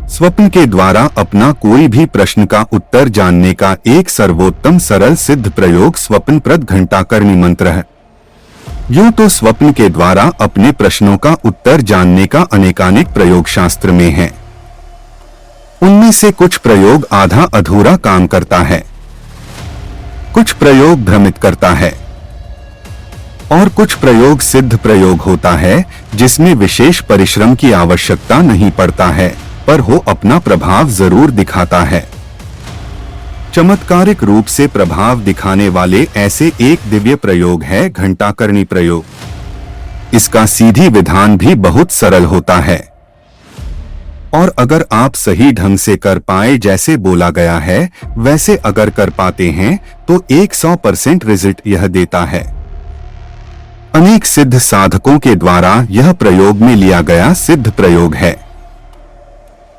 स्वप्न के द्वारा अपना कोई भी प्रश्न का उत्तर जानने का एक सर्वोत्तम सरल सिद्ध प्रयोग स्वप्नप्रद घंटाकर्णी मंत्र है। यूं तो स्वप्न के द्वारा अपने प्रश्नों का उत्तर जानने का अनेकानेक प्रयोग शास्त्र में है। उनमें से कुछ प्रयोग आधा अधूरा काम करता है, कुछ प्रयोग भ्रमित करता है और कुछ प्रयोग सिद्ध प्रयोग होता है जिसमें विशेष परिश्रम की आवश्यकता नहीं पड़ता है, पर हो अपना प्रभाव जरूर दिखाता है। चमत्कारिक रूप से प्रभाव दिखाने वाले ऐसे एक दिव्य प्रयोग है घंटाकर्णी प्रयोग। इसका सीधी विधान भी बहुत सरल होता है और अगर आप सही ढंग से कर पाए, जैसे बोला गया है वैसे अगर कर पाते हैं तो 100% रिजल्ट यह देता है। अनेक सिद्ध साधकों के द्वारा यह प्रयोग में लिया गया सिद्ध प्रयोग है।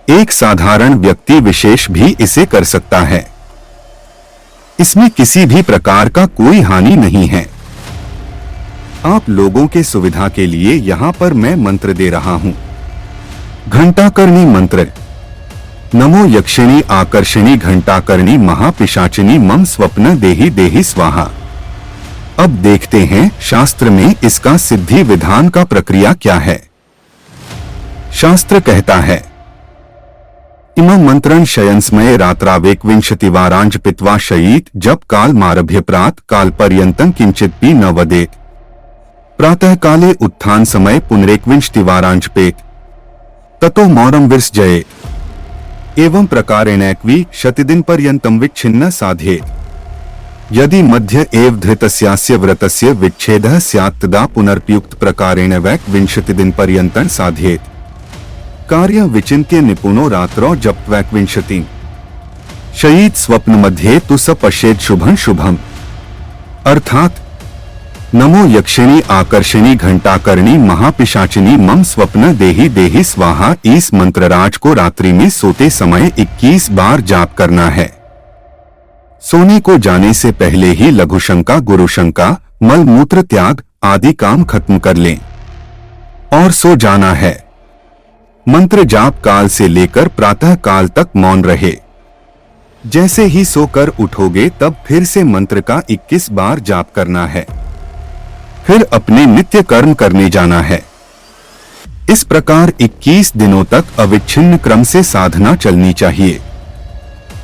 एक साधारण व्यक्ति विशेष भी इसे कर सकता है। इसमें किसी भी प्रकार का कोई हानि नहीं है। आप लोगों के सुविधा के लिए यहाँ पर मैं मंत्र दे रहा हूँ। घंटाकर्णी मंत्र। नमो यक्षिणी आकर्षणी घंटाकर्णी महापिशाचिनी मम स्वप्न देहि देहि स्वाहा। अब देखते हैं शास्त्र में इसका सिद्धि विधान का प्रक्रिया क्या है। शास्त्र कहता है, इमं मंत्रं शयनस्मये रात्रावेकविंशतिवारांज पित्वा शयीत जप काल मारभ्य प्रात काल पर्यंतं किंचित भी न वदेत। प्रातः काले उत्थान समय पुनरेकविंशतिवारांज पेत ततो मौरम विसर्जयेत्। एवं प्रकारेणैकवी शतिदिन पर्यंतं विच्छिन्न साधयेत्। यदि मध्य एव धृतस्यास्य व्रतस्य विच्छेदः स्यात् तदा पुनर्पयुक्त प्रकारेण वैकविंशतिदिन पर्यंतं साधयेत्। कार्य विचिन्त्य निपुणो रात्रौ जप्त्वैकविंशतिं शयीत स्वप्न मध्ये तु स पश्येत् शुभं शुभम। अर्थात नमो यक्षिणी आकर्षणी घंटाकर्णी महापिशाचिनी मम स्वप्न देहि देहि स्वाहा। इस मंत्रराज को रात्रि में सोते समय 21 बार जाप करना है। सोने को जाने से पहले ही लघुशंका गुरुशंका मल मूत्र त्याग आदि काम खत्म कर लें और सो जाना है। मंत्र जाप काल से लेकर प्रातः काल तक मौन रहे। जैसे ही सोकर उठोगे तब फिर से मंत्र का 21 बार जाप करना है। फिर अपने नित्य कर्म करने जाना है। इस प्रकार 21 दिनों तक अविच्छिन्न क्रम से साधना चलनी चाहिए।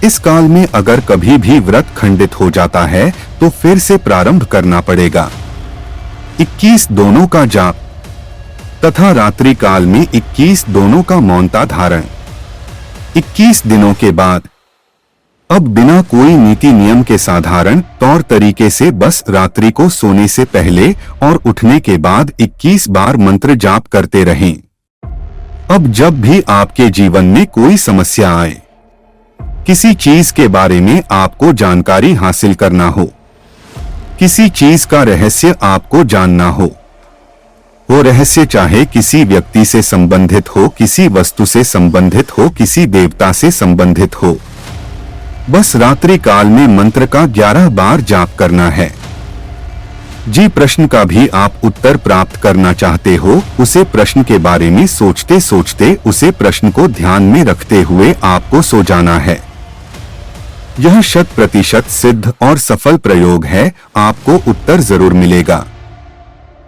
इस काल में अगर कभी भी व्रत खंडित हो जाता है तो फिर से प्रारंभ करना पड़ेगा। 21 दोनों का जाप तथा रात्रि काल में 21 दोनों का मौनता धारण। 21 दिनों के बाद अब बिना कोई नीति नियम के साधारण तौर तरीके से बस रात्रि को सोने से पहले और उठने के बाद 21 बार मंत्र जाप करते रहें। अब जब भी आपके जीवन में कोई समस्या आए, किसी चीज के बारे में आपको जानकारी हासिल करना हो, किसी चीज का रहस्य आपको जानना हो, वो रहस्य चाहे किसी व्यक्ति से संबंधित हो, किसी वस्तु से संबंधित हो, किसी देवता से संबंधित हो, बस रात्रि काल में मंत्र का 11 बार जाप करना है। जी प्रश्न का भी आप उत्तर प्राप्त करना चाहते हो, उसे प्रश्न के बारे में सोचते सोचते उसे प्रश्न को ध्यान में रखते हुए आपको सो जाना है। यह 100% सिद्ध और सफल प्रयोग है। आपको उत्तर जरूर मिलेगा।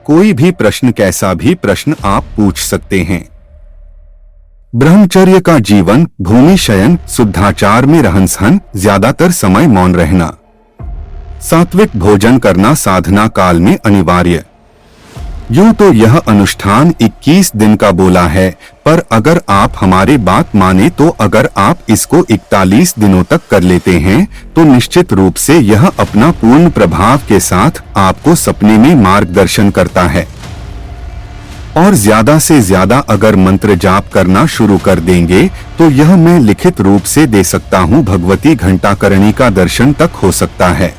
कोई भी प्रश्न, कैसा भी प्रश्न आप पूछ सकते हैं। ब्रह्मचर्य का जीवन, भूमि शयन, शुद्धाचार में रहन सहन, ज्यादातर समय मौन रहना, सात्विक भोजन करना साधना काल में अनिवार्य। यूं तो यह अनुष्ठान 21 दिन का बोला है, पर अगर आप हमारे बात माने तो अगर आप इसको 41 दिनों तक कर लेते हैं तो निश्चित रूप से यह अपना पूर्ण प्रभाव के साथ आपको सपने में मार्गदर्शन करता है। और ज्यादा से ज्यादा अगर मंत्र जाप करना शुरू कर देंगे तो यह मैं लिखित रूप से दे सकता हूँ। भगवती घंटाकर्णी का दर्शन तक हो सकता है।